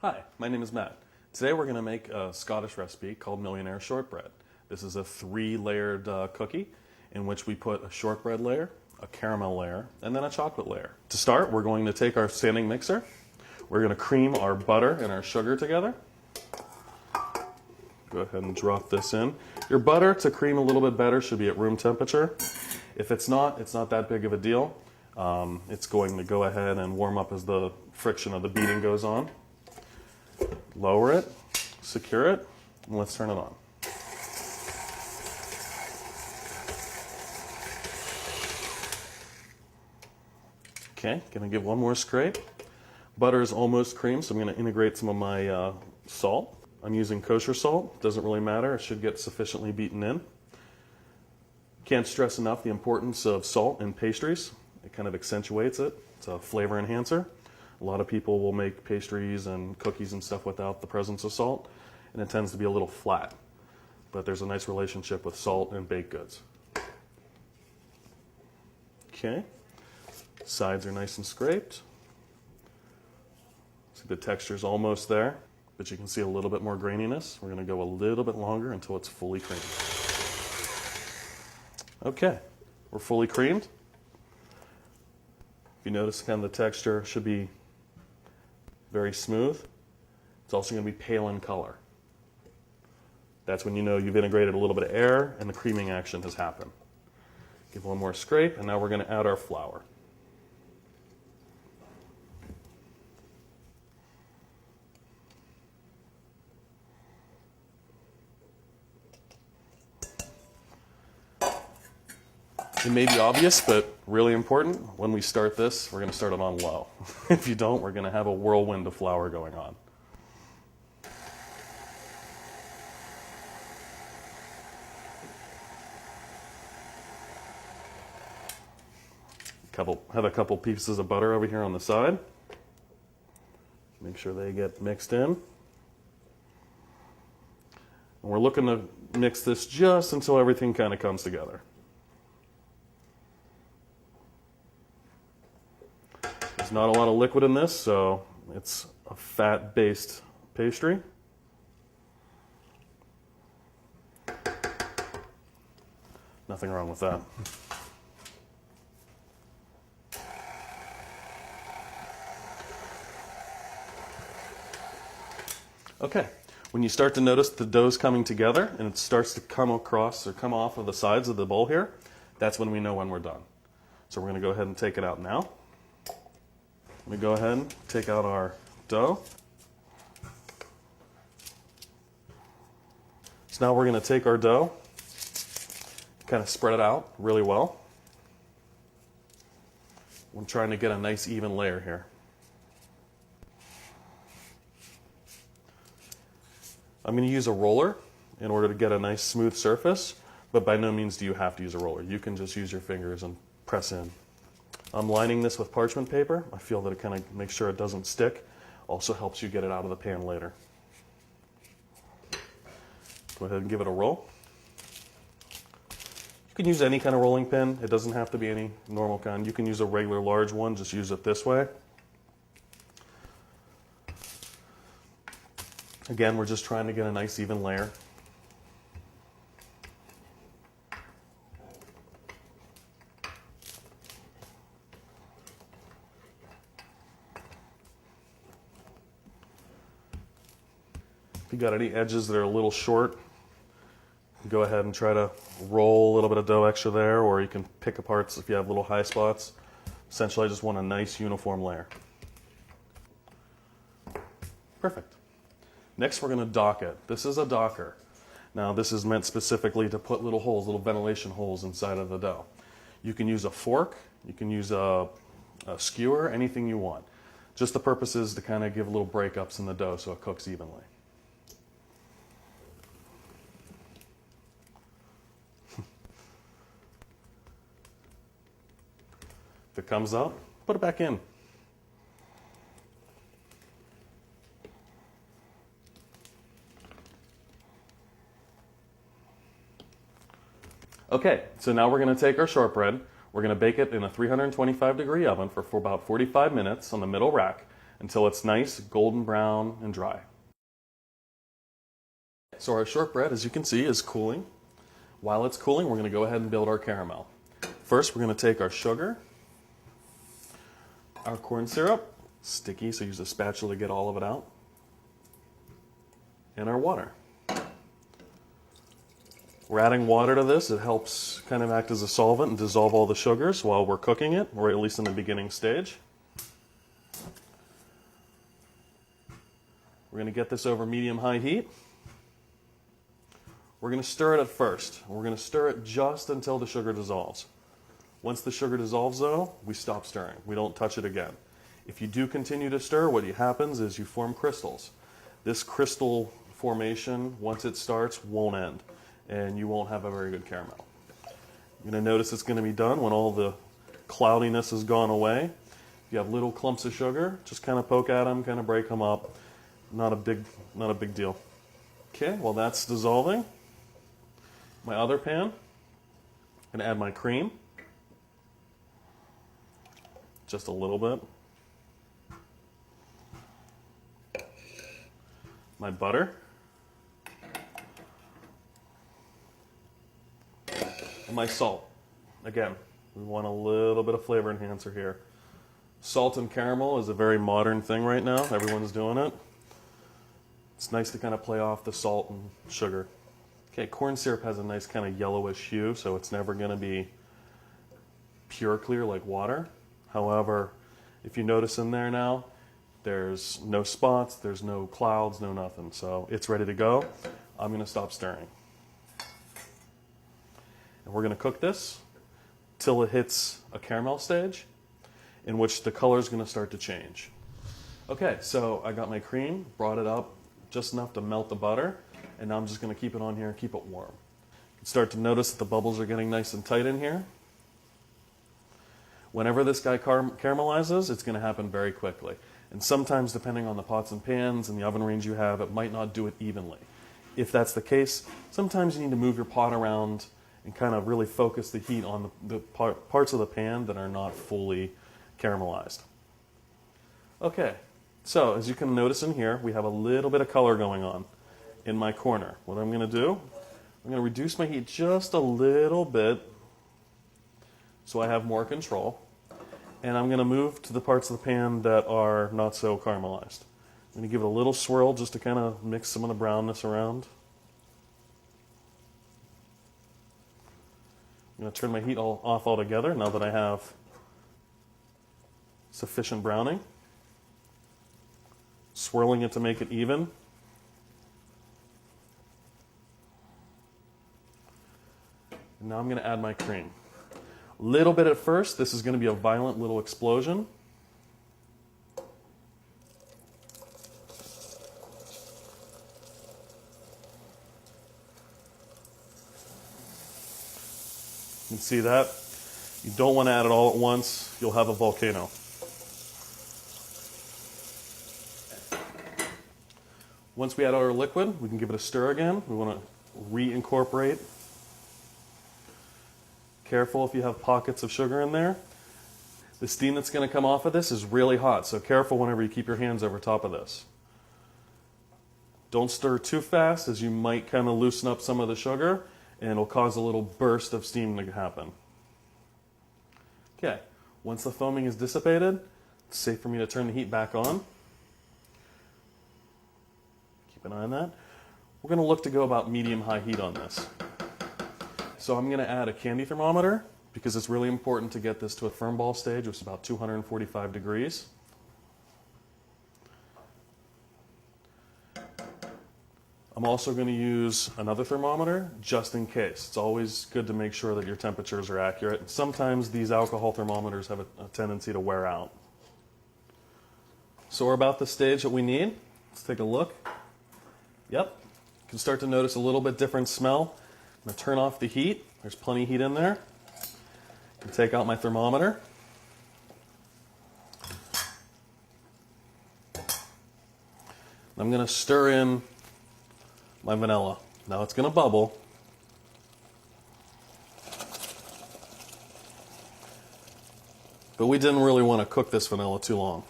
Hi, my name is Matt. Today we're going to make a Scottish recipe called Millionaire Shortbread. This is a 3-layered cookie in which we put a shortbread layer, a caramel layer, and then a chocolate layer. To start, we're going to take our standing mixer. We're going to cream our butter and our sugar together. Go ahead and drop this in. Your butter, to cream a little bit better, should be at room temperature. If it's not that big of a deal. It's going to go ahead and warm up as the friction of the beating goes on. Lower it, secure it, and let's turn it on. Okay, gonna give one more scrape. Butter is almost creamed, so I'm gonna integrate some of my salt. I'm using kosher salt, doesn't really matter, it should get sufficiently beaten in. Can't stress enough the importance of salt in pastries. It kind of accentuates it, it's a flavor enhancer. A lot of people will make pastries and cookies and stuff without the presence of salt, and it tends to be a little flat. But there's a nice relationship with salt and baked goods. Okay, sides are nice and scraped. See, the texture's almost there, but you can see a little bit more graininess. We're going to go a little bit longer until it's fully creamed. Okay, we're fully creamed. If you notice, kind of the texture should be very smooth. It's also going to be pale in color. That's when you know you've integrated a little bit of air and the creaming action has happened. Give one more scrape, and now we're going to add our flour. It may be obvious, but really important, when we start this, we're going to start it on low. If you don't, we're going to have a whirlwind of flour going on. Have a couple pieces of butter over here on the side. Make sure they get mixed in. And we're looking to mix this just until everything kind of comes together. There's not a lot of liquid in this, so it's a fat-based pastry. Nothing wrong with that. Okay, when you start to notice the dough's coming together and it starts to come across or come off of the sides of the bowl here, that's when we know when we're done. So we're going to go ahead and take it out now. We go ahead and take out our dough. So now we're going to take our dough, kind of spread it out really well. I'm trying to get a nice even layer here. I'm going to use a roller in order to get a nice smooth surface, but by no means do you have to use a roller. You can just use your fingers and press in. I'm lining this with parchment paper. I feel that it kind of makes sure it doesn't stick. Also helps you get it out of the pan later. Go ahead and give it a roll. You can use any kind of rolling pin. It doesn't have to be any normal kind. You can use a regular large one, just use it this way. Again, we're just trying to get a nice even layer. If you got any edges that are a little short, go ahead and try to roll a little bit of dough extra there, or you can pick apart if you have little high spots. Essentially, I just want a nice uniform layer. Perfect. Next, we're going to dock it. This is a docker. Now, this is meant specifically to put little holes, little ventilation holes inside of the dough. You can use a fork, you can use a skewer, anything you want. Just the purpose is to kind of give little breakups in the dough so it cooks evenly. If it comes out, put it back in. Okay, so now we're going to take our shortbread. We're going to bake it in a 325-degree oven for about 45 minutes on the middle rack until it's nice, golden brown, and dry. So our shortbread, as you can see, is cooling. While it's cooling, we're going to go ahead and build our caramel. First, we're going to take our sugar, our corn syrup, sticky, so use a spatula to get all of it out, and our water. We're adding water to this. It helps kind of act as a solvent and dissolve all the sugars while we're cooking it, or at least in the beginning stage. We're going to get this over medium-high heat. We're going to stir it at first. We're going to stir it just until the sugar dissolves. Once the sugar dissolves, though, we stop stirring. We don't touch it again. If you do continue to stir, what happens is you form crystals. This crystal formation, once it starts, won't end, and you won't have a very good caramel. You're going to notice it's going to be done when all the cloudiness has gone away. If you have little clumps of sugar, just kind of poke at them, kind of break them up. Not a big deal. Okay, well that's dissolving. My other pan, I'm going to add my cream. Just a little bit. My butter. And my salt. Again, we want a little bit of flavor enhancer here. Salt and caramel is a very modern thing right now. Everyone's doing it. It's nice to kind of play off the salt and sugar. Okay, corn syrup has a nice kind of yellowish hue, so it's never going to be pure clear like water. However, if you notice in there now, there's no spots, there's no clouds, no nothing. So it's ready to go. I'm going to stop stirring. And we're going to cook this till it hits a caramel stage in which the color is going to start to change. Okay, so I got my cream, brought it up just enough to melt the butter, and now I'm just going to keep it on here and keep it warm. You can start to notice that the bubbles are getting nice and tight in here. Whenever this guy caramelizes, it's going to happen very quickly. And sometimes, depending on the pots and pans and the oven range you have, it might not do it evenly. If that's the case, sometimes you need to move your pot around and kind of really focus the heat on the parts of the pan that are not fully caramelized. Okay, so as you can notice in here, we have a little bit of color going on in my corner. What I'm going to do, I'm going to reduce my heat just a little bit so I have more control. And I'm going to move to the parts of the pan that are not so caramelized. I'm going to give it a little swirl just to kind of mix some of the brownness around. I'm going to turn my heat off altogether now that I have sufficient browning. Swirling it to make it even. And now I'm going to add my cream. Little bit at first. This is going to be a violent little explosion. You can see that. You don't want to add it all at once. You'll have a volcano. Once we add our liquid, we can give it a stir again. We want to reincorporate. Careful if you have pockets of sugar in there. The steam that's going to come off of this is really hot, so careful whenever you keep your hands over top of this. Don't stir too fast, as you might kind of loosen up some of the sugar, and it'll cause a little burst of steam to happen. Okay, once the foaming is dissipated, it's safe for me to turn the heat back on. Keep an eye on that. We're going to look to go about medium-high heat on this. So I'm going to add a candy thermometer because it's really important to get this to a firm ball stage, which is about 245 degrees. I'm also going to use another thermometer just in case. It's always good to make sure that your temperatures are accurate. Sometimes these alcohol thermometers have a tendency to wear out. So we're about the stage that we need. Let's take a look. Yep, you can start to notice a little bit different smell. I'm going to turn off the heat. There's plenty of heat in there. I can take out my thermometer. I'm going to stir in my vanilla. Now it's going to bubble. But we didn't really want to cook this vanilla too long.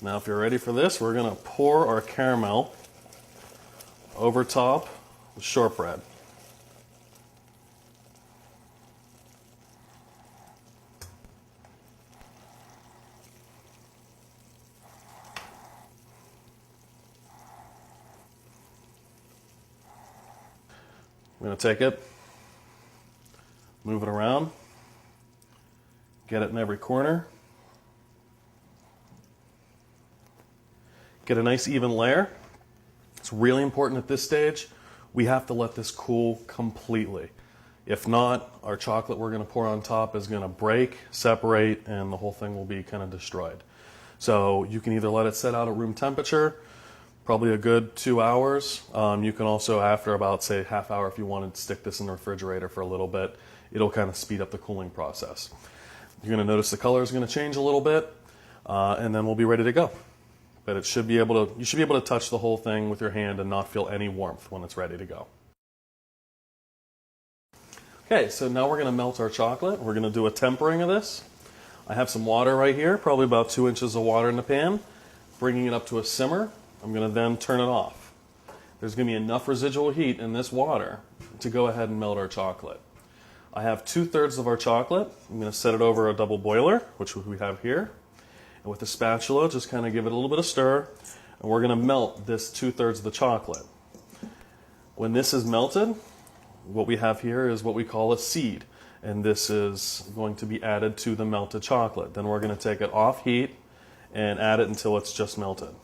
Now if you're ready for this, we're going to pour our caramel over top the shortbread. I'm going to take it, move it around, get it in every corner, get a nice even layer. It's really important at this stage, we have to let this cool completely. If not, our chocolate we're going to pour on top is going to break, separate, and the whole thing will be kind of destroyed. So you can either let it set out at room temperature, probably a good 2 hours. You can also, after about, say, half hour, if you wanted to stick this in the refrigerator for a little bit, it'll kind of speed up the cooling process. You're going to notice the color is going to change a little bit, and then we'll be ready to go. But you should be able to touch the whole thing with your hand and not feel any warmth when it's ready to go. Okay, so now we're going to melt our chocolate. We're going to do a tempering of this. I have some water right here, probably about 2 inches of water in the pan, bringing it up to a simmer. I'm going to then turn it off. There's going to be enough residual heat in this water to go ahead and melt our chocolate. I have 2/3 of our chocolate. I'm going to set it over a double boiler, which we have here. And with a spatula, just kind of give it a little bit of stir. And we're going to melt this 2/3 of the chocolate. When this is melted, what we have here is what we call a seed. And this is going to be added to the melted chocolate. Then we're going to take it off heat and add it until it's just melted.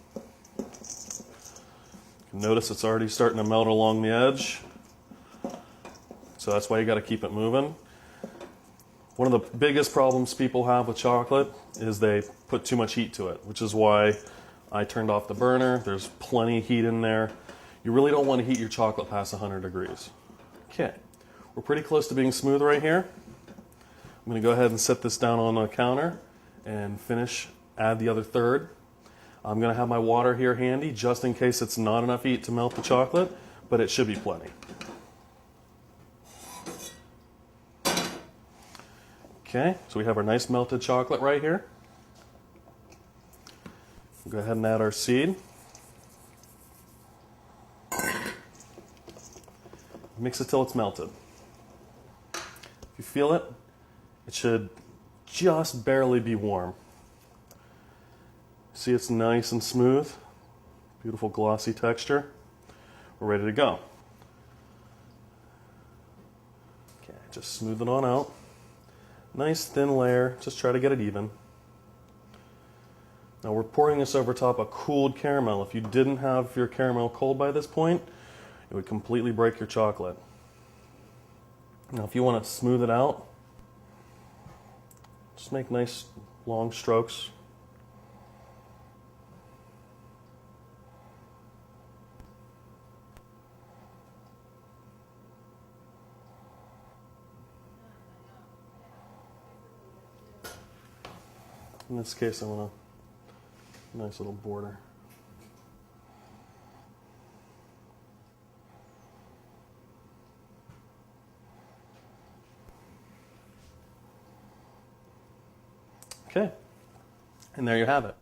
Notice it's already starting to melt along the edge. So that's why you got to keep it moving. One of the biggest problems people have with chocolate is they put too much heat to it, which is why I turned off the burner. There's plenty of heat in there. You really don't want to heat your chocolate past 100 degrees. Okay, we're pretty close to being smooth right here. I'm going to go ahead and set this down on the counter and add the other third. I'm going to have my water here handy just in case it's not enough heat to melt the chocolate, but it should be plenty. Okay, so we have our nice melted chocolate right here. We'll go ahead and add our seed. Mix it till it's melted. If you feel it, it should just barely be warm. See, it's nice and smooth, beautiful glossy texture. We're ready to go. Okay, just smooth it on out. Nice thin layer, just try to get it even. Now we're pouring this over top a cooled caramel. If you didn't have your caramel cold by this point, it would completely break your chocolate. Now if you want to smooth it out, just make nice long strokes. In this case, I want a nice little border. Okay, and there you have it.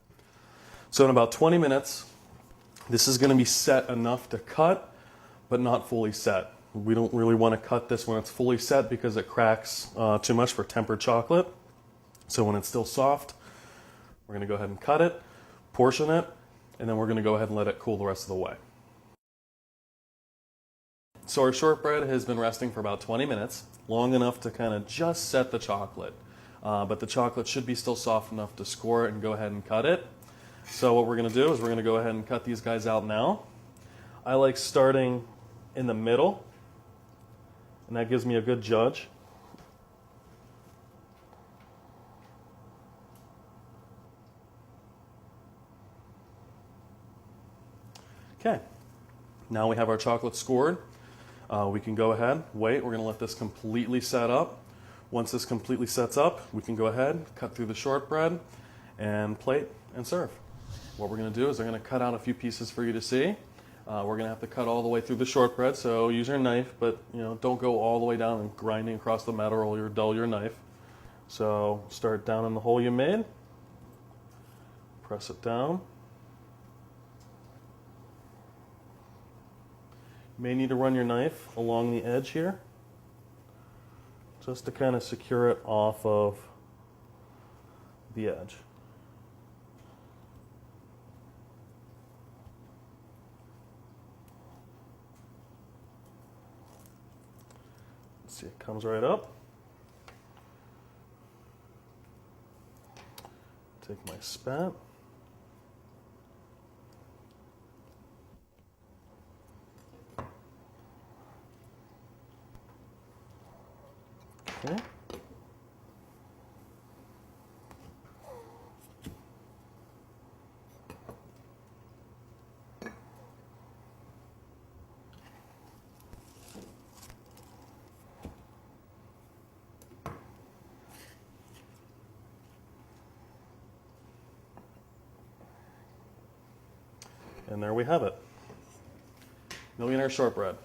So in about 20 minutes, this is going to be set enough to cut, but not fully set. We don't really want to cut this when it's fully set because it cracks too much for tempered chocolate. So when it's still soft, we're going to go ahead and cut it, portion it, and then we're going to go ahead and let it cool the rest of the way. So our shortbread has been resting for about 20 minutes, long enough to kind of just set the chocolate. But the chocolate should be still soft enough to score it and go ahead and cut it. So what we're going to do is we're going to go ahead and cut these guys out now. I like starting in the middle, and that gives me a good judge. Okay, now we have our chocolate scored. We can go ahead, wait, we're going to let this completely set up. Once this completely sets up, we can go ahead, cut through the shortbread, and plate and serve. What we're going to do is I'm going to cut out a few pieces for you to see. We're going to have to cut all the way through the shortbread, so use your knife, but don't go all the way down and grinding across the metal or you'll dull your knife. So start down in the hole you made, press it down. may need to run your knife along the edge here just to kind of secure it off of the edge. See, it comes right up. Take my spat. Okay. And there we have it. Millionaire Shortbread.